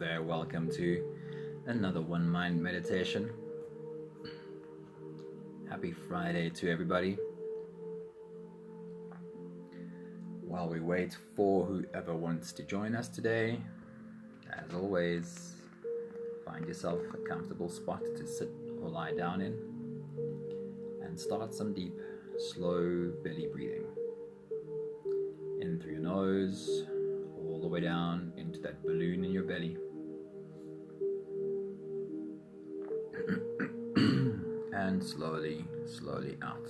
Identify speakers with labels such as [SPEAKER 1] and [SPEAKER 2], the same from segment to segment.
[SPEAKER 1] there, welcome to another One Mind meditation. Happy Friday to everybody. While we wait for whoever wants to join us today, as always, find yourself a comfortable spot to sit or lie down in and start some deep, slow belly breathing. In through your nose, all the way down into that balloon in your belly. And slowly out.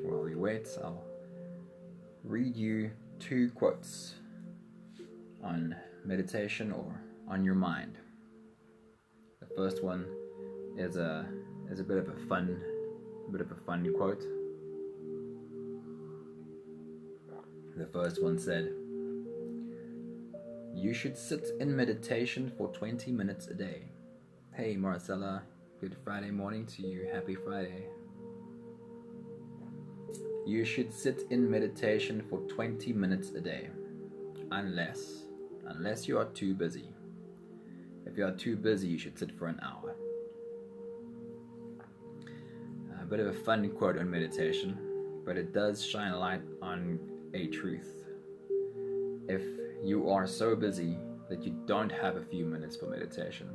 [SPEAKER 1] While we wait, I'll read you two quotes on meditation or on your mind. The first one is a bit of a fun quote. The first one said, "You should sit in meditation for 20 minutes a day." Hey Marcella, good Friday morning to you. Happy Friday. You should sit in meditation for 20 minutes a day. Unless you are too busy. If you are too busy, you should sit for an hour. A bit of a fun quote on meditation, but it does shine a light on a truth. If you are so busy that you don't have a few minutes for meditation,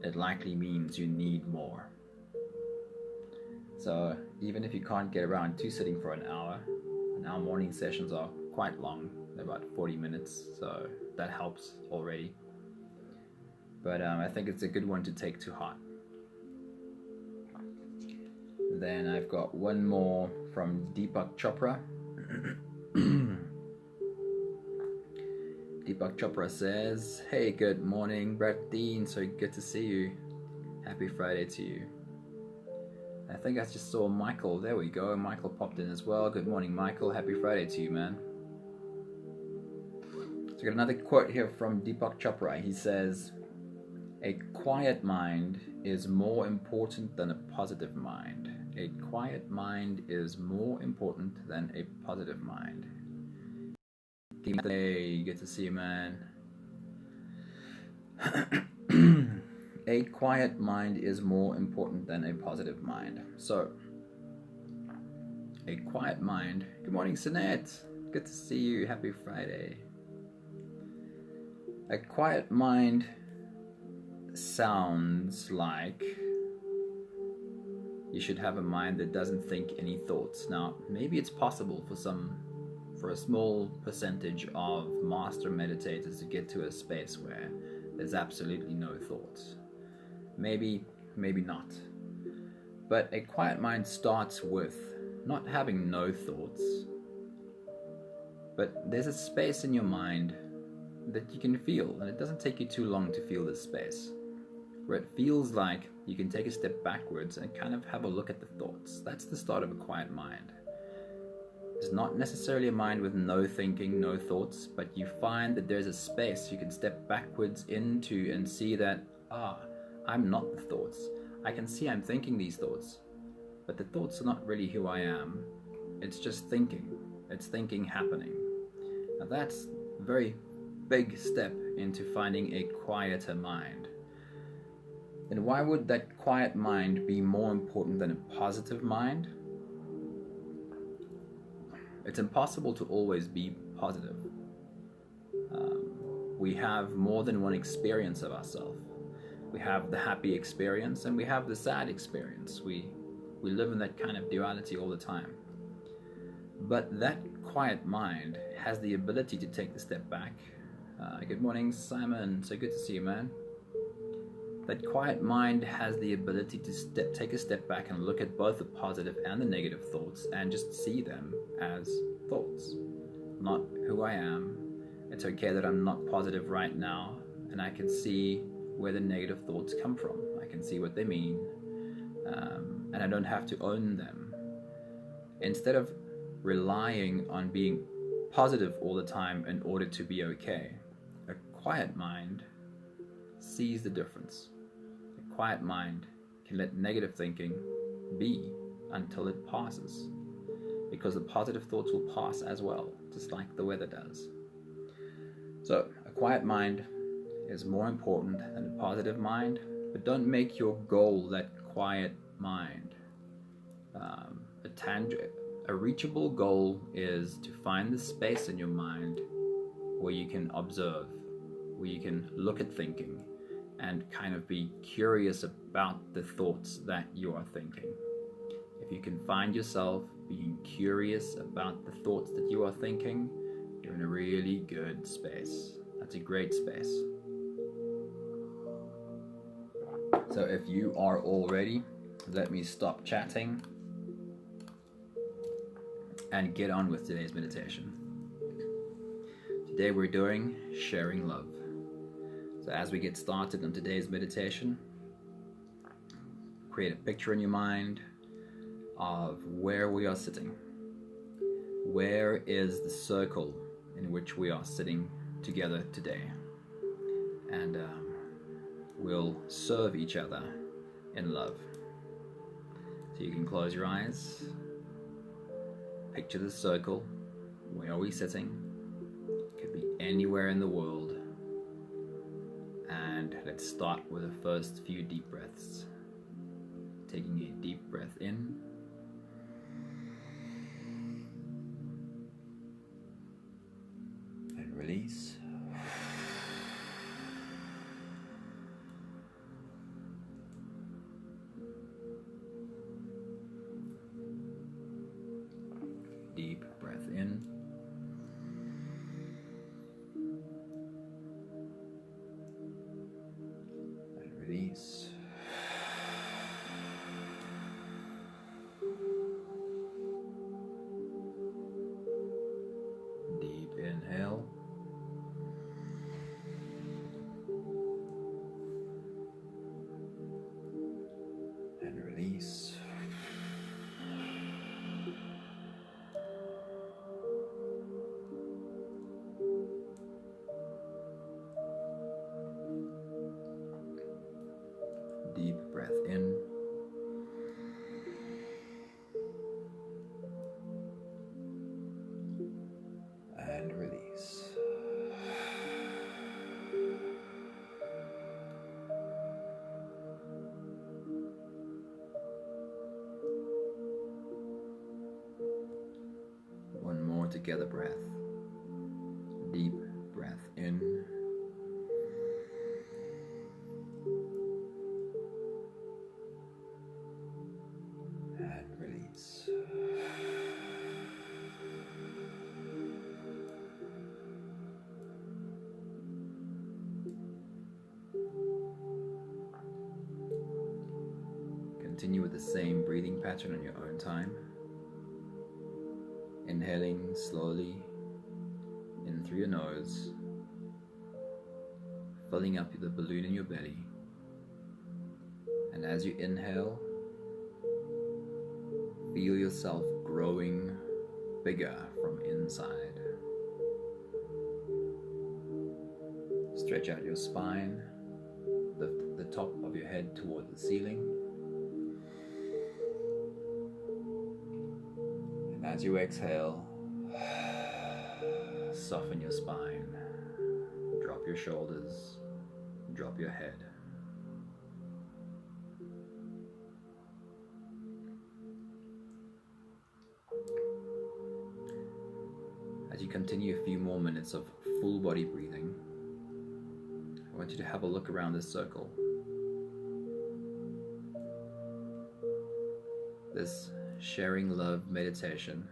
[SPEAKER 1] it likely means you need more. So even if you can't get around to sitting for an hour, and our morning sessions are quite long, they're about 40 minutes, so that helps already. But I think it's a good one to take to heart. Then I've got one more from Deepak Chopra. Deepak Chopra says, "Hey, good morning, Brett Dean, so good to see you. Happy Friday to you." I think I just saw Michael. There we go. Michael popped in as well. Good morning, Michael. Happy Friday to you, man. So I got another quote here from Deepak Chopra. He says, "A quiet mind is more important than a positive mind. A quiet mind is more important than a positive mind." Hey, good to see you, man. A quiet mind is more important than a positive mind. So, a quiet mind. Good morning, Sinette. Good to see you. Happy Friday. A quiet mind sounds like you should have a mind that doesn't think any thoughts. Now, maybe it's possible for a small percentage of master meditators to get to a space where there's absolutely no thoughts. Maybe not. But a quiet mind starts with not having no thoughts, but there's a space in your mind that you can feel, and it doesn't take you too long to feel this space, where it feels like you can take a step backwards and kind of have a look at the thoughts. That's the start of a quiet mind. It's not necessarily a mind with no thinking, no thoughts, but you find that there's a space you can step backwards into and see that, I'm not the thoughts. I can see I'm thinking these thoughts, but the thoughts are not really who I am. It's just thinking. It's thinking happening. Now that's a very big step into finding a quieter mind. And why would that quiet mind be more important than a positive mind? It's impossible to always be positive. We have more than one experience of ourselves. We have the happy experience and we have the sad experience. We live in that kind of duality all the time. But that quiet mind has the ability to take the step back. Good morning, Simon. So good to see you, man. That quiet mind has the ability to take a step back and look at both the positive and the negative thoughts and just see them as thoughts, not who I am. It's okay that I'm not positive right now, and I can see where the negative thoughts come from. I can see what they mean, and I don't have to own them. Instead of relying on being positive all the time in order to be okay, a quiet mind sees the difference. A quiet mind can let negative thinking be until it passes. because the positive thoughts will pass as well, just like the weather does. So, a quiet mind is more important than a positive mind, but don't make your goal that quiet mind. A reachable goal is to find the space in your mind where you can observe, where you can look at thinking and kind of be curious about the thoughts that you are thinking. If you can find yourself being curious about the thoughts that you are thinking, you're in a really good space. That's a great space. So if you are all ready, let me stop chatting and get on with today's meditation. Today we're doing sharing love. So as we get started on today's meditation, create a picture in your mind of where we are sitting. Where is the circle in which we are sitting together today? And we'll serve each other in love. So you can close your eyes. Picture the circle. Where are we sitting? It could be anywhere in the world. And let's start with the first few deep breaths. Taking a deep breath in. And release. Deep breath in. And release. Deep inhale. And release. Deep breath in. And release. One more together breath. Deep breath in. And release. Continue with the same breathing pattern on your own time. Inhaling slowly in through your nose, filling up the balloon in your belly. And as you inhale, feel yourself growing bigger from inside. Stretch out your spine, lift the top of your head toward the ceiling. And as you exhale, soften your spine, drop your shoulders, drop your head. As you continue a few more minutes of full body breathing, I want you to have a look around this circle. This sharing love meditation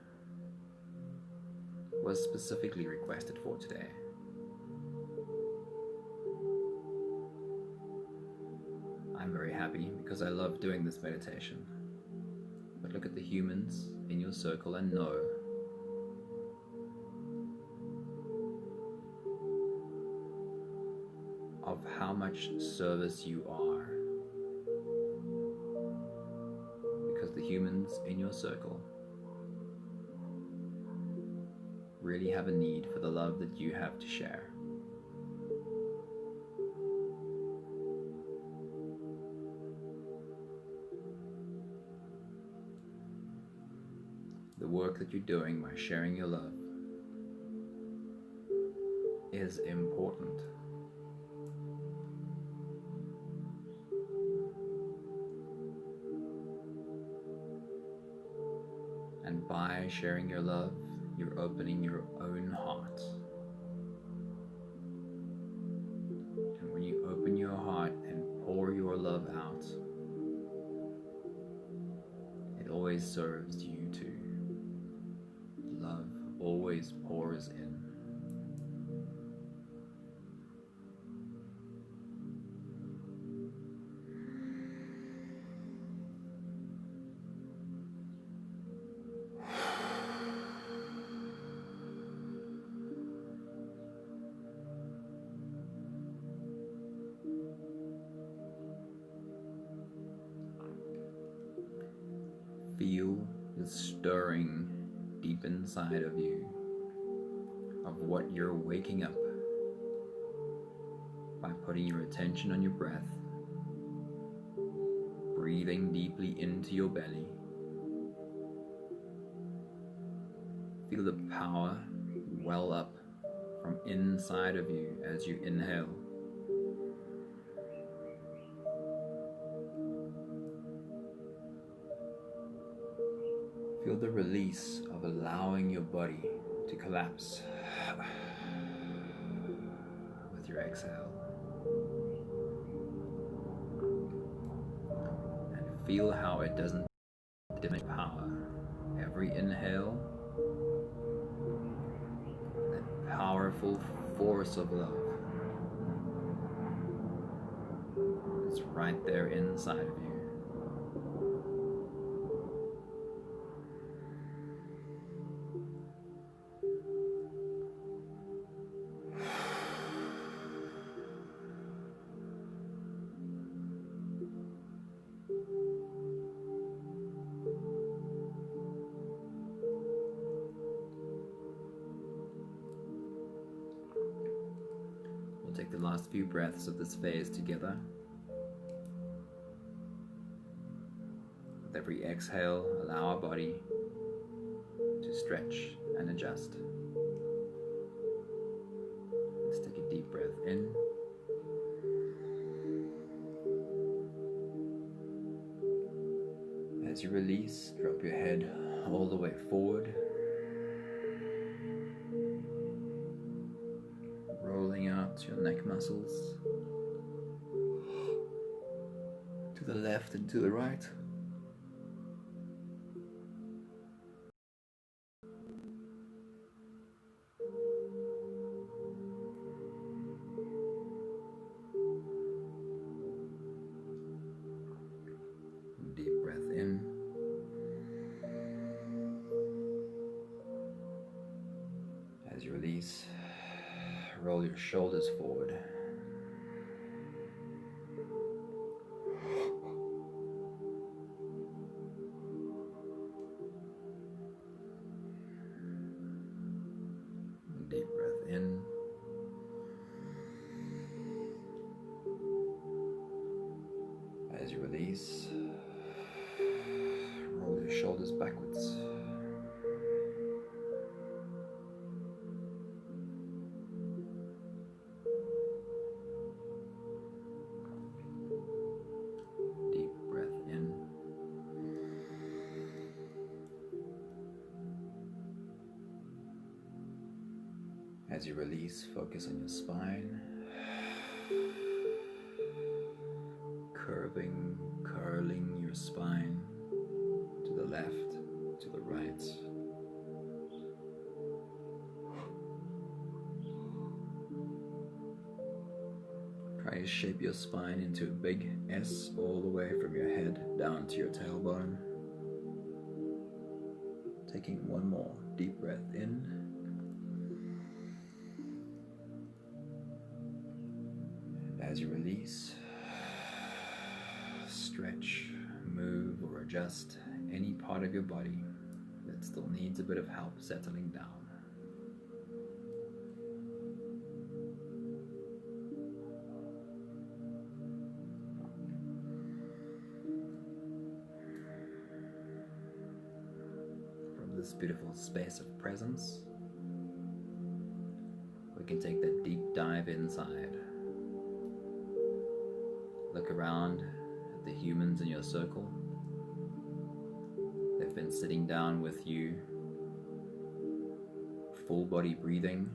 [SPEAKER 1] was specifically requested for today. I'm very happy because I love doing this meditation. But look at the humans in your circle and know of how much service you are. Because the humans in your circle really have a need for the love that you have to share. The work that that you're doing by sharing your love is important. And by sharing your love, you're opening your own heart. And when you open your heart and pour your love out, it always serves you too. Love always pours in. Feel the stirring deep inside of you of what you're waking up by putting your attention on your breath, breathing deeply into your belly. Feel the power well up from inside of you as you inhale. Feel the release of allowing your body to collapse with your exhale. And feel how it doesn't diminish power. Every inhale, that powerful force of love is right there inside of you. We'll take the last few breaths of this phase together. With every exhale, allow our body to stretch and adjust. Let's take a deep breath in. As you release, drop your head all the way forward, rolling out your neck muscles to the left and to the right. Deep breath in. As you release, roll your shoulders forward. Deep breath in. As you release, roll your shoulders backwards. Deep breath in. As you release, focus on your spine. Curling your spine to the left, to the right. Try to shape your spine into a big S all the way from your head down to your tailbone. Taking one more deep breath in. And as you release, stretch, move, or adjust any part of your body that still needs a bit of help settling down. From this beautiful space of presence, we can take that deep dive inside. Look around at the humans in your circle. They've been sitting down with you, full body breathing,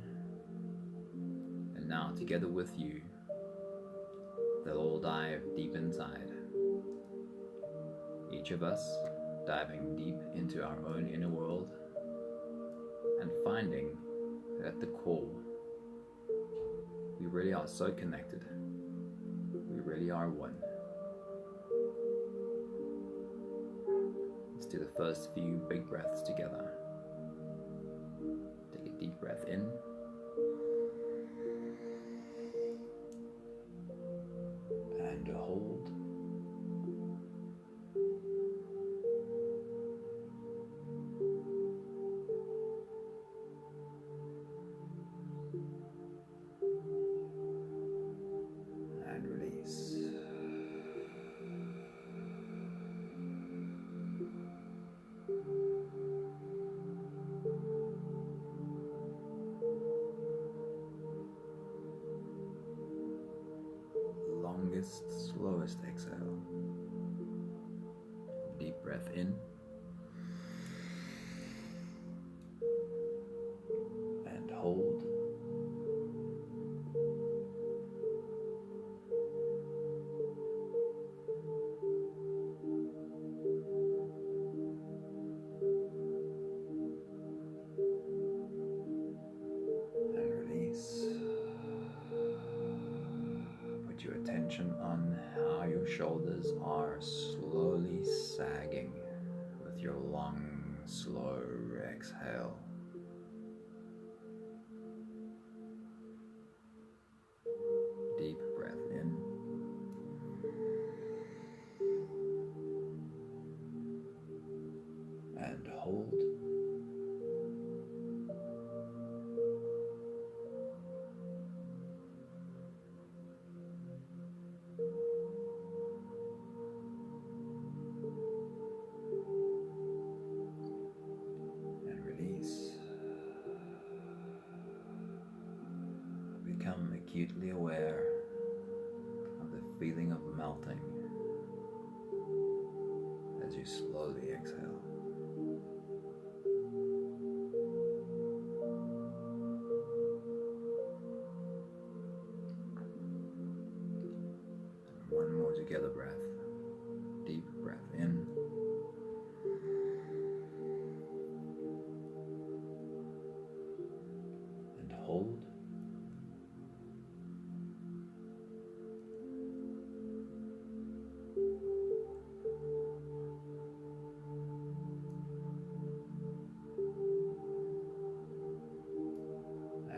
[SPEAKER 1] and now together with you, they'll all dive deep inside. Each of us diving deep into our own inner world and finding that at the core, we really are so connected. We really are one. Let's do the first few big breaths together. Take a deep breath in. And hold. And release. Longest, slowest exhale. Deep breath in. And hold. And release. Put your attention on how your shoulders are slowly sagging with your long, slow exhale. Deep breath in. And hold. And release. Become acutely aware of the feeling of melting as you slowly exhale. And one more together breath. Deep breath in. And hold.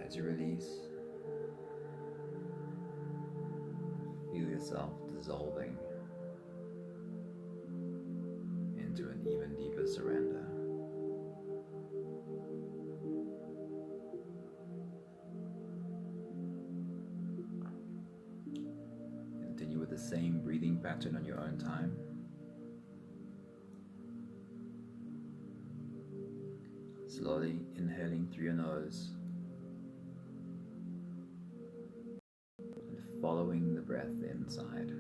[SPEAKER 1] As you release, feel yourself dissolving into an even deeper surrender. Continue with the same breathing pattern on your own time. Slowly inhaling through your nose and following the breath inside.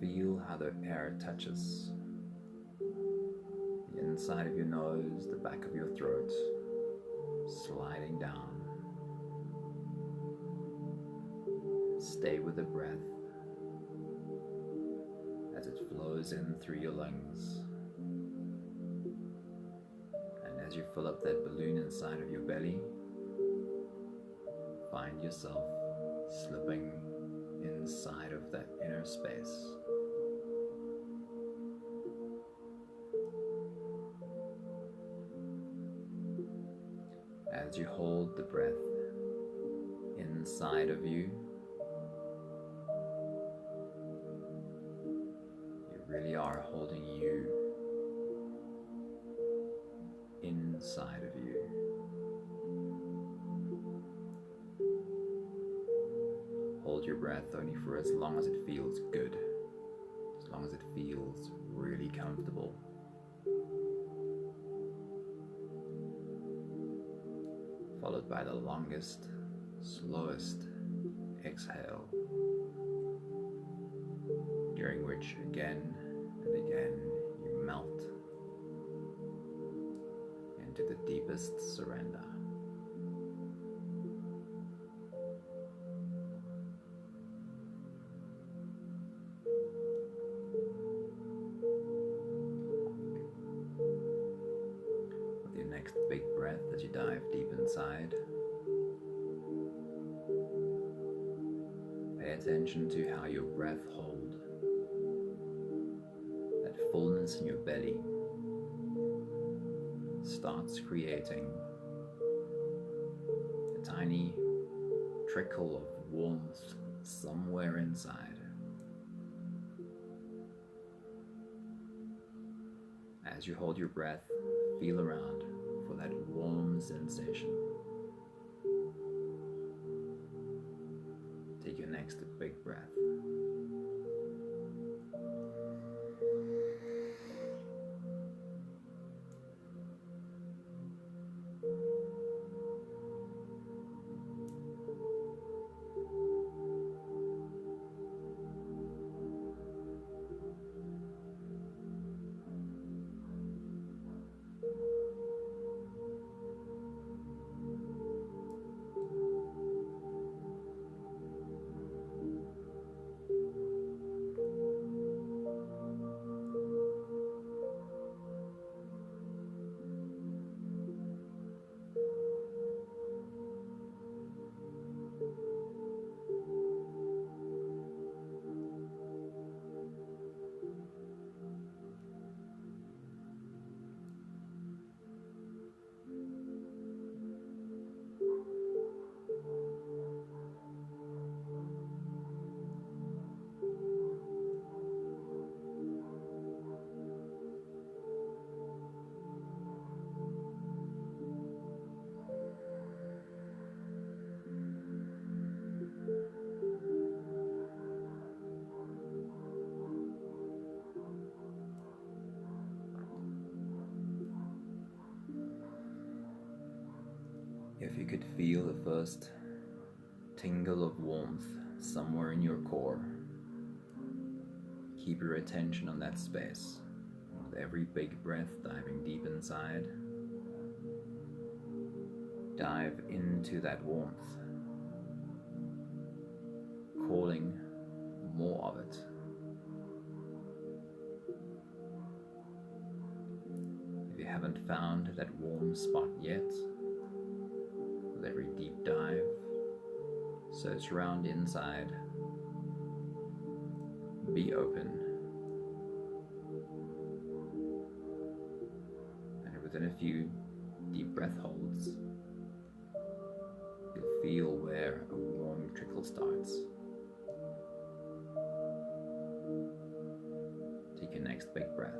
[SPEAKER 1] Feel how the air touches the inside of your nose, the back of your throat, sliding down. Stay with the breath as it flows in through your lungs. And as you fill up that balloon inside of your belly, find yourself slipping inside of that inner space. As you hold the breath inside of you, you really are holding you inside of you. hold your breath only for as long as it feels good, as long as it feels really comfortable. Followed by the longest, slowest exhale, during which again and again you melt into the deepest surrender. With your next big breath as you dive deep inside, pay attention to how your breath holds that fullness in your belly starts creating a tiny trickle of warmth somewhere inside. As you hold your breath, feel around for that warm sensation. Take your next big breath. If you could feel the first tingle of warmth somewhere in your core, keep your attention on that space. With every big breath diving deep inside, dive into that warmth, calling more of it. If you haven't found that warm spot yet, with every deep dive, search around inside, be open, and within a few deep breath holds, you'll feel where a warm trickle starts. Take your next big breath.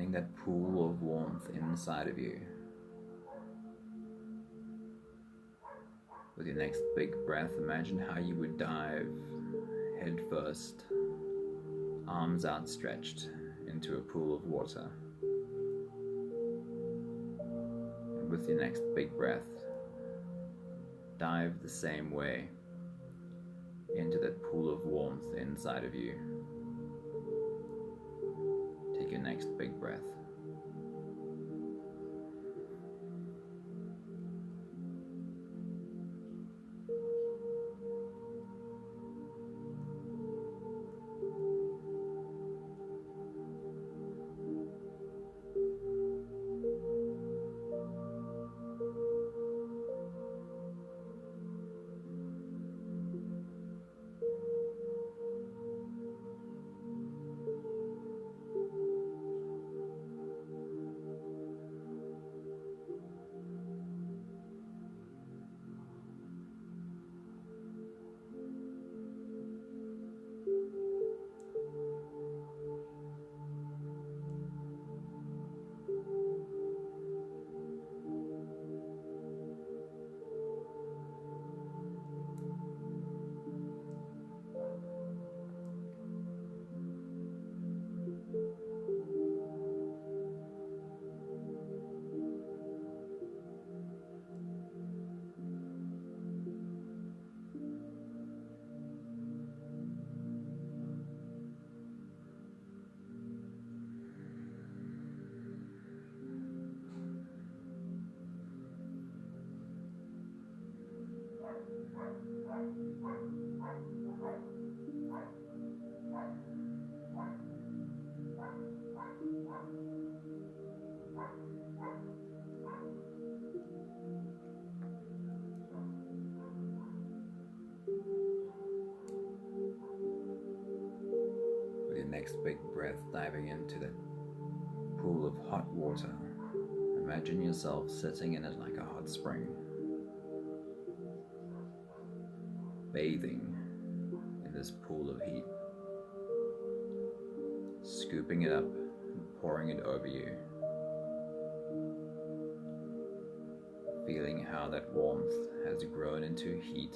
[SPEAKER 1] feeling that pool of warmth inside of you. With your next big breath, imagine how you would dive head first, arms outstretched, into a pool of water. And with your next big breath, dive the same way into that pool of warmth inside of you. Take your next big breath. With your next big breath, diving into that pool of hot water, imagine yourself sitting in it like a hot spring, bathing in this pool of heat, scooping it up and pouring it over you, feeling how that warmth has grown into heat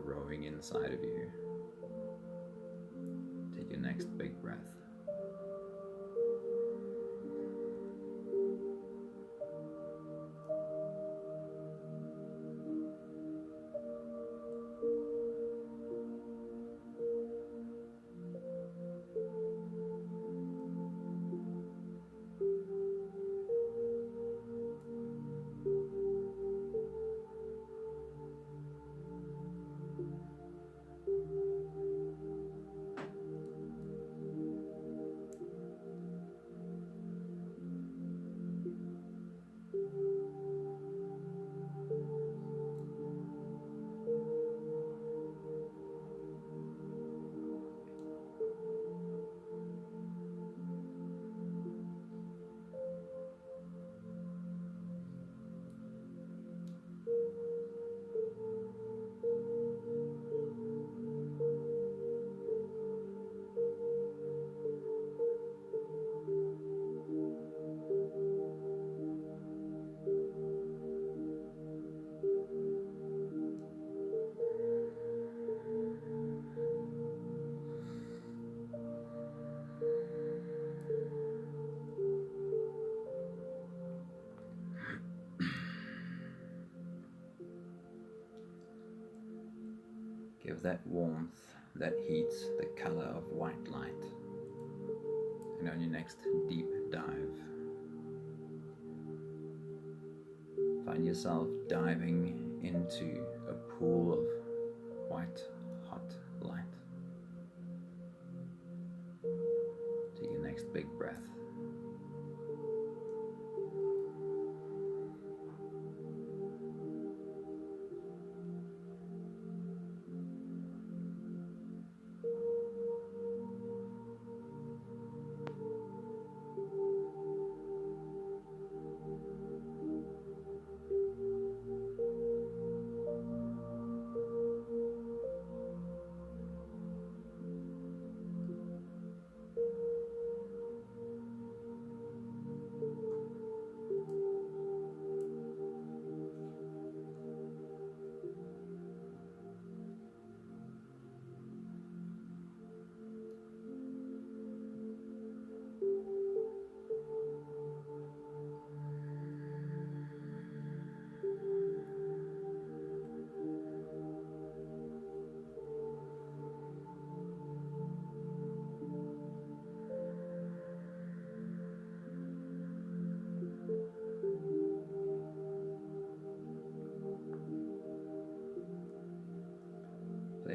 [SPEAKER 1] growing inside of you. Take your next big breath. Give that warmth, that heat, the color of white light. And on your next deep dive, find yourself diving into a pool of white, hot light. Take your next big breath.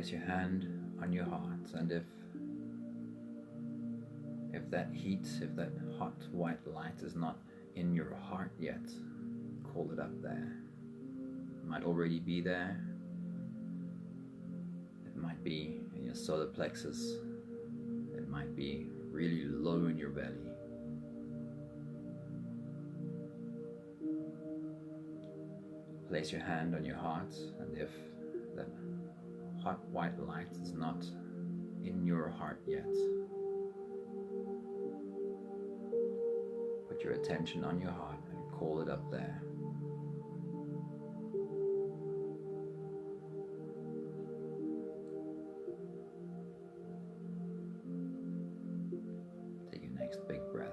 [SPEAKER 1] Place your hand on your heart, and if that heat, if that hot white light is not in your heart yet, call it up there. It might already be there. It might be in your solar plexus. It might be really low in your belly. Place your hand on your heart, and if that hot white light is not in your heart yet, put your attention on your heart and call it up there. Take your next big breath.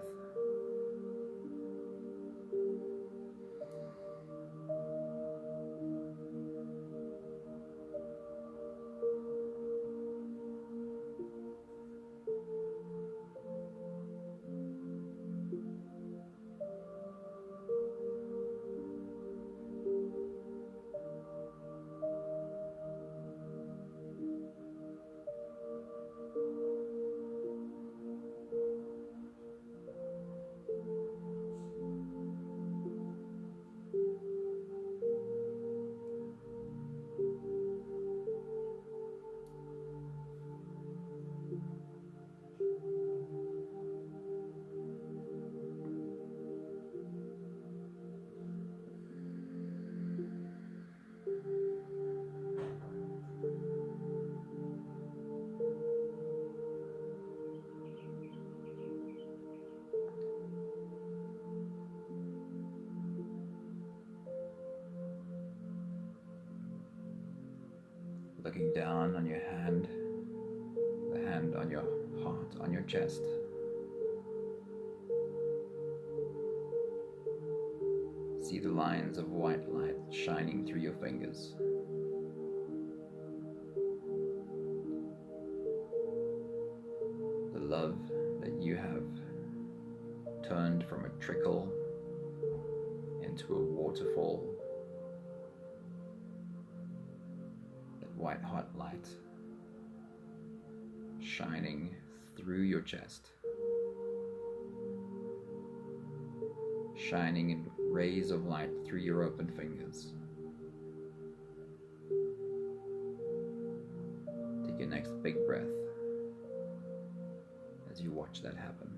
[SPEAKER 1] Looking down on your hand, the hand on your heart, on your chest. See the lines of white light shining through your fingers. The love that you have turned from a trickle into a waterfall. White hot light shining through your chest, shining in rays of light through your open fingers. Take your next big breath as you watch that happen.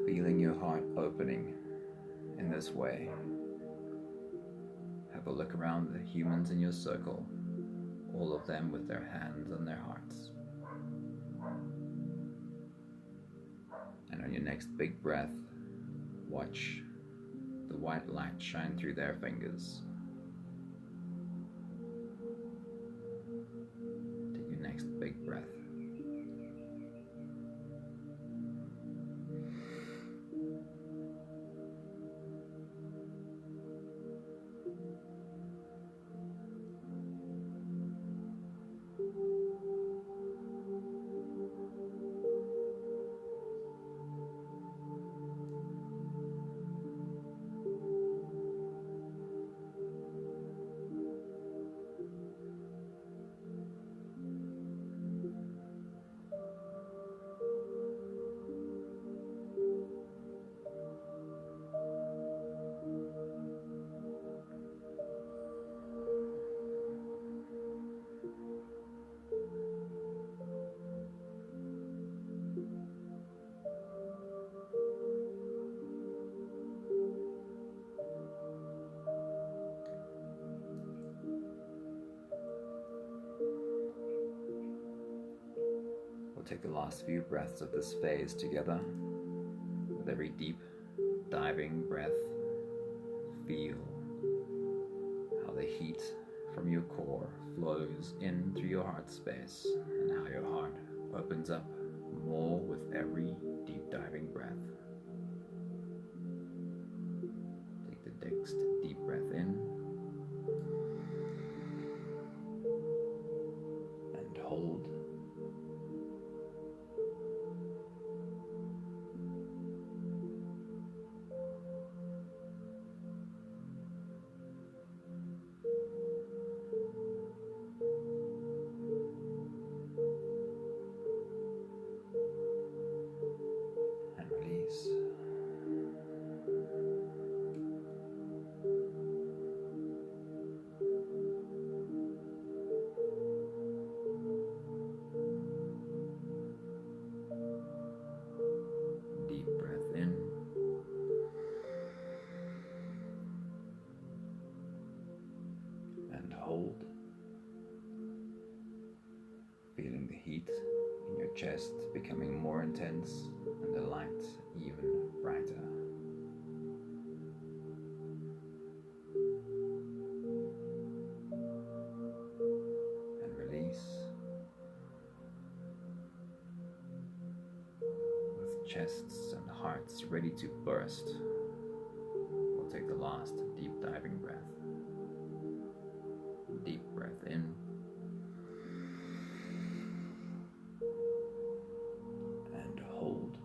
[SPEAKER 1] Feeling your heart opening in this way. Have a look around the humans in your circle, all of them with their hands on their hearts. And on your next big breath, watch the white light shine through their fingers. Take your next big breath. take the last few breaths of this phase together. With every deep, diving breath, feel how the heat from your core flows in through your heart space and how your heart opens up more with every deep diving breath. Take the next deep breath in and hold. And release. Deep breath in and hold, feeling the heat in your chest becoming more intense and the light even brighter. And release. With chests and hearts ready to burst, we'll take the last deep diving breath. Deep breath in and hold.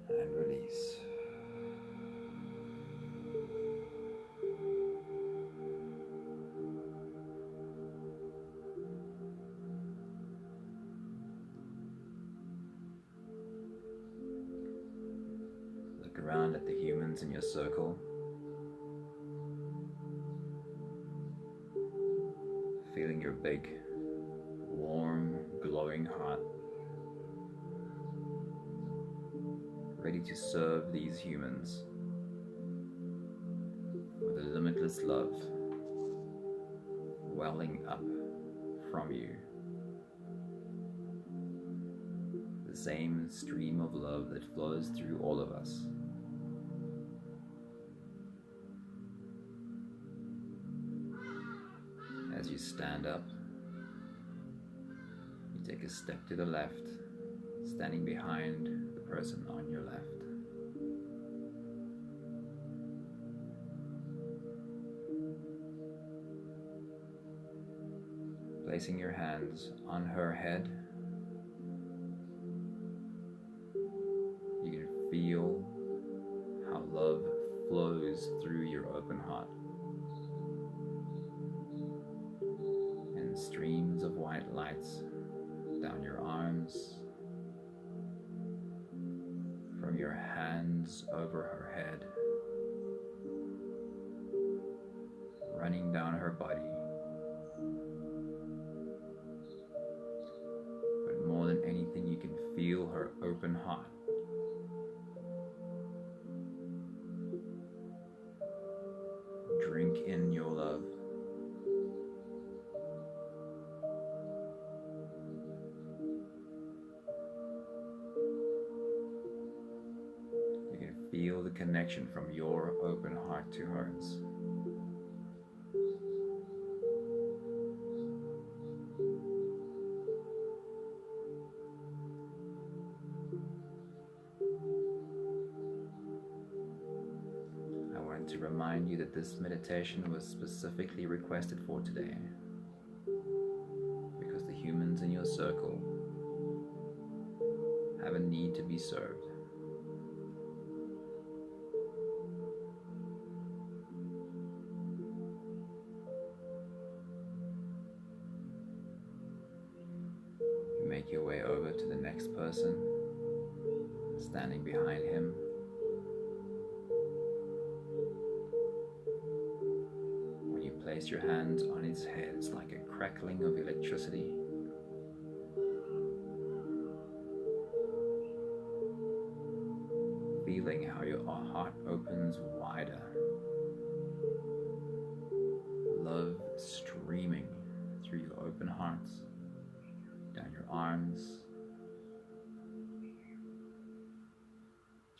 [SPEAKER 1] And release. Look around at the humans in your circle. Feeling your big, warm, glowing heart, ready to serve these humans with a limitless love welling up from you. The same stream of love that flows through all of us. As you stand up, you take a step to the left, standing behind the person on your left. Placing your hands on her head, you can feel how love flows through your open heart. And streams of white lights down your arms, from your hands over her head, running down her body. But more than anything, you can feel her open heart. Drink in your love. You can feel the connection from your open heart to hers. To remind you that this meditation was specifically requested for today, because the humans in your circle have a need to be served. You make your way over to the next person, standing behind him. Place your hand on his head. It's like a crackling of electricity. feeling how your heart opens wider. Love streaming through your open heart, down your arms,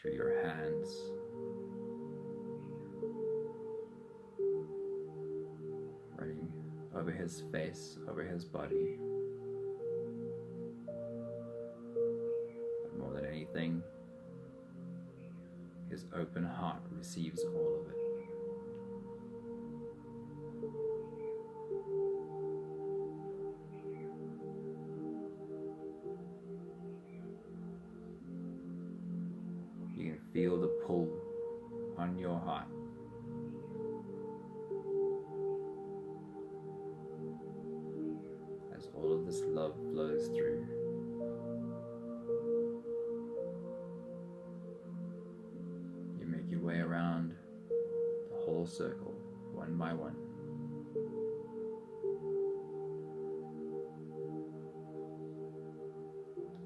[SPEAKER 1] through your hands, running over his face, over his body. But more than anything, his open heart receives all of it. You can feel the pull on your heart. As all of this love flows through. You make your way around the whole circle, one by one.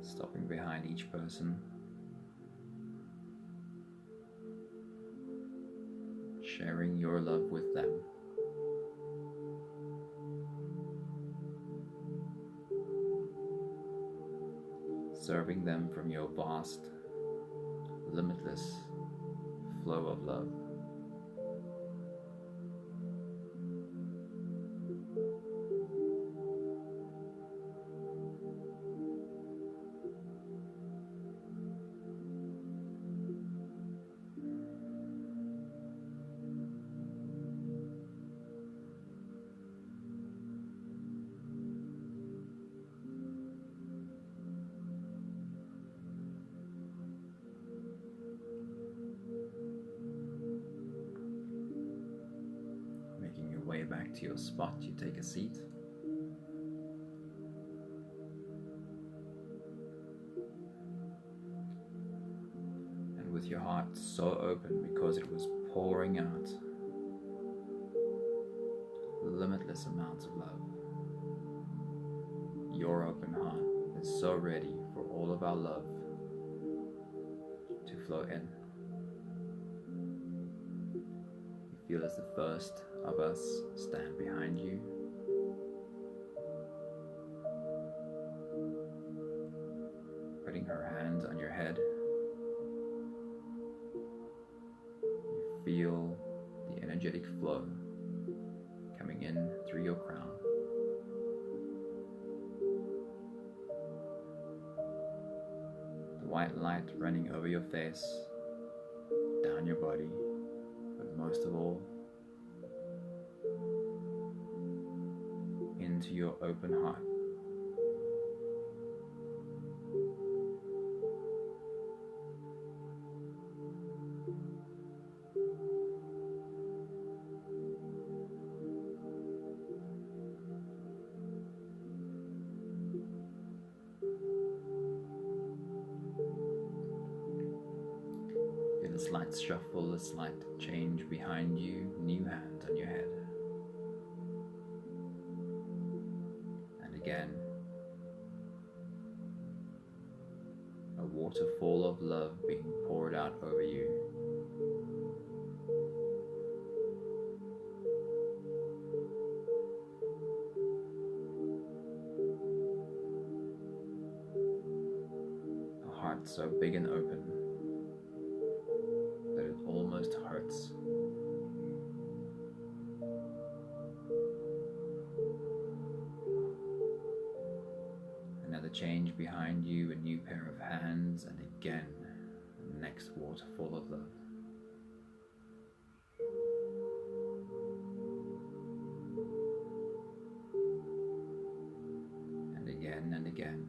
[SPEAKER 1] Stopping behind each person. Sharing your love with them. Serving them from your vast, limitless flow of love. Back to your spot, you take a seat. And with your heart so open because it was pouring out limitless amounts of love, your open heart is so ready for all of our love to flow in. You feel as the first of us stand behind you. Putting her hand on your head. You feel the energetic flow coming in through your crown. The white light running over your face, down your body, but most of all, into your open heart. Feel a slight shuffle, a slight change behind you, new hand on your head. Again, a waterfall of love being poured out over you. A heart so big and open that it almost hurts. Change behind you, a new pair of hands, and again, the next waterfall of love. And again and again.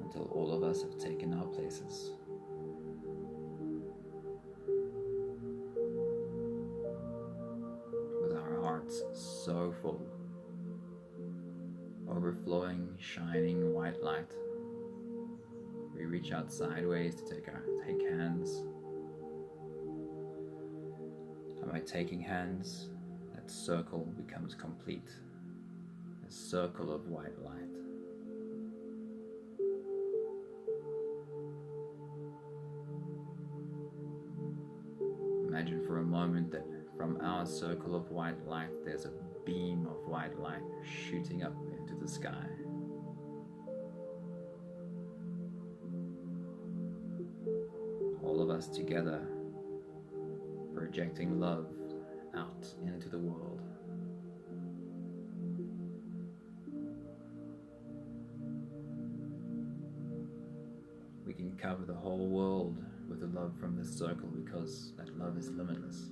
[SPEAKER 1] Until all of us have taken our places. hearts so full, overflowing, shining white light. We reach out sideways to take hands. And by taking hands, that circle becomes complete. A circle of white light. Imagine for a moment that from our circle of white light, there's a beam of white light shooting up into the sky. All of us together, projecting love out into the world. We can cover the whole world with the love from this circle because that love is limitless.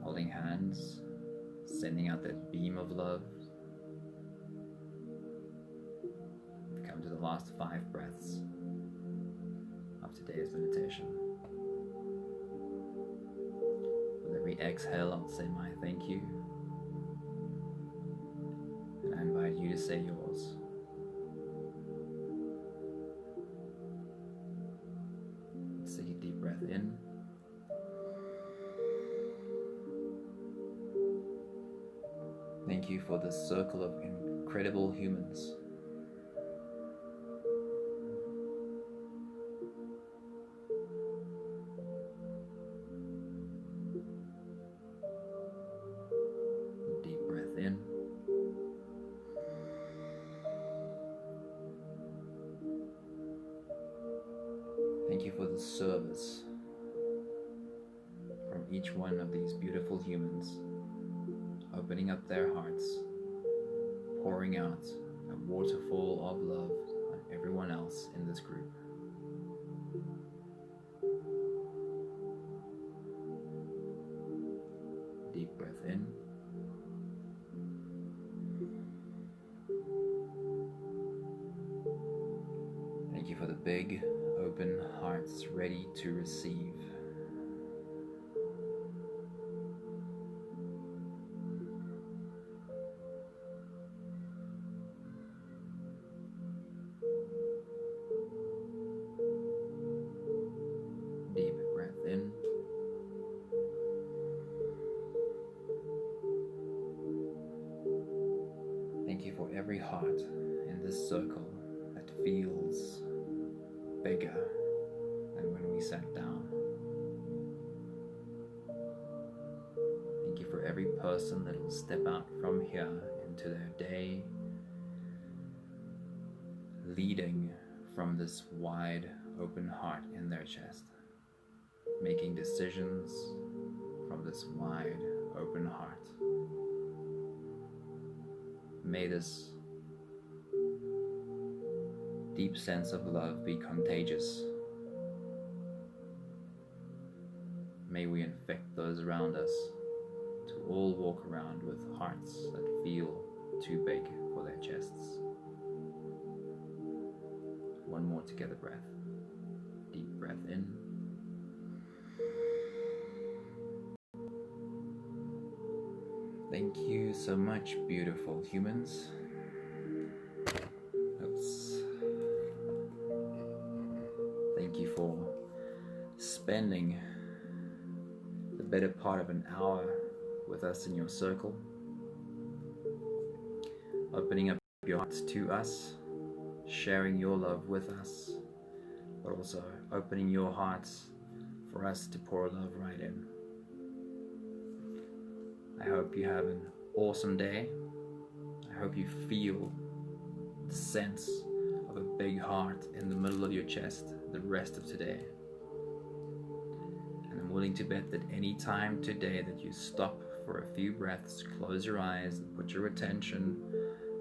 [SPEAKER 1] Holding hands, sending out that beam of love. We've come to the last 5 breaths of today's meditation. With every exhale, I'll say my thank you. And I invite you to say yours. Let's take a deep breath in. Thank you for this circle of incredible humans. Deep breath in. Thank you for the service from each one of these beautiful humans, opening up their hearts, pouring out a waterfall of love on everyone else in this group. Deep breath in. Thank you for the big, open hearts ready to receive. Deep breath in. Thank you for every heart in this circle that feels bigger than when we sat down. Thank you for every person that will step out from here into their day, leading from this wide open heart in their chest, making decisions from this wide open heart. May this deep sense of love be contagious. May we infect those around us to all walk around with hearts that feel too big for their chests. One more together breath. Deep breath in. Thank you so much, beautiful humans. Oops. Thank you for spending the better part of an hour with us in your circle, opening up your hearts to us, sharing your love with us, but also opening your hearts for us to pour love right in. I hope you have an awesome day. I hope you feel the sense of a big heart in the middle of your chest the rest of today. And I'm willing to bet that any time today that you stop for a few breaths, close your eyes and put your attention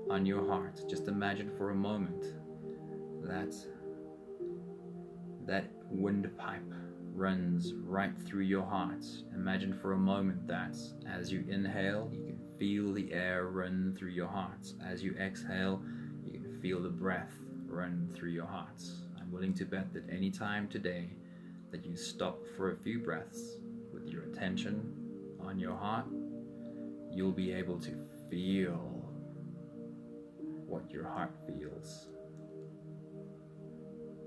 [SPEAKER 1] on your heart, just imagine for a moment that windpipe runs right through your heart. Imagine for a moment that as you inhale, you can feel the air run through your heart. As you exhale, you can feel the breath run through your hearts. I'm willing to bet that any time today that you stop for a few breaths with your attention on your heart, you'll be able to feel what your heart feels.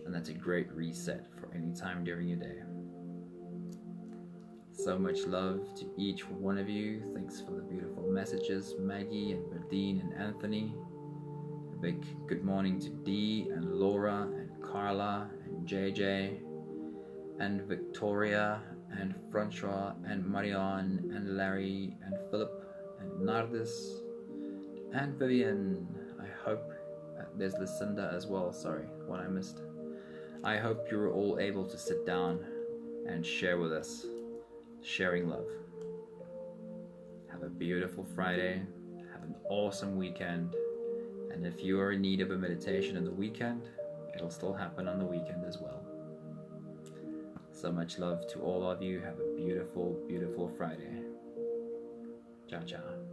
[SPEAKER 1] And that's a great reset for any time during your day. So much love to each one of you. Thanks for the beautiful messages, Maggie and Verdine and Anthony. A big good morning to Dee and Laura and Carla and JJ and Victoria and Francois and Marianne and Larry and Philip and Nardis and Vivian. I hope there's Lucinda as well. Sorry, what I missed. I hope you're all able to sit down and share with us, sharing love. Have a beautiful Friday. Have an awesome weekend. And if you are in need of a meditation in the weekend, it'll still happen on the weekend as well. So much love to all of you. Have a beautiful, beautiful Friday. Ciao, ciao.